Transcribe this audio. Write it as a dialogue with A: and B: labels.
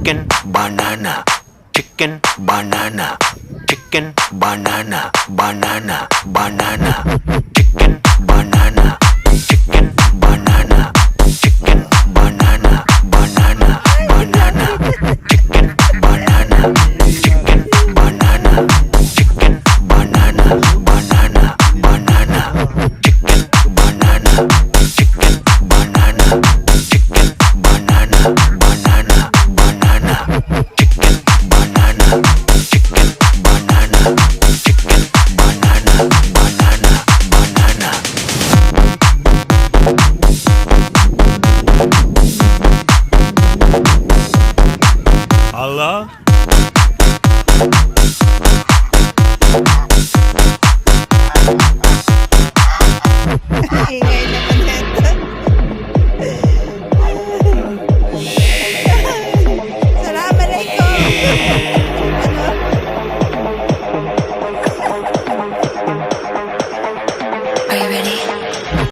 A: chicken banana, chicken banana, chicken banana, banana, banana, chicken banana, chicken banana, chicken banana, banana, banana, chicken banana, chicken banana, chicken banana, banana, banana, chicken banana, chicken banana, chicken banana, banana, banana, chicken banana, chicken banana, chicken banana, banana, banana.
B: Allah?
C: Ingay naman nito. Assalamualaikum.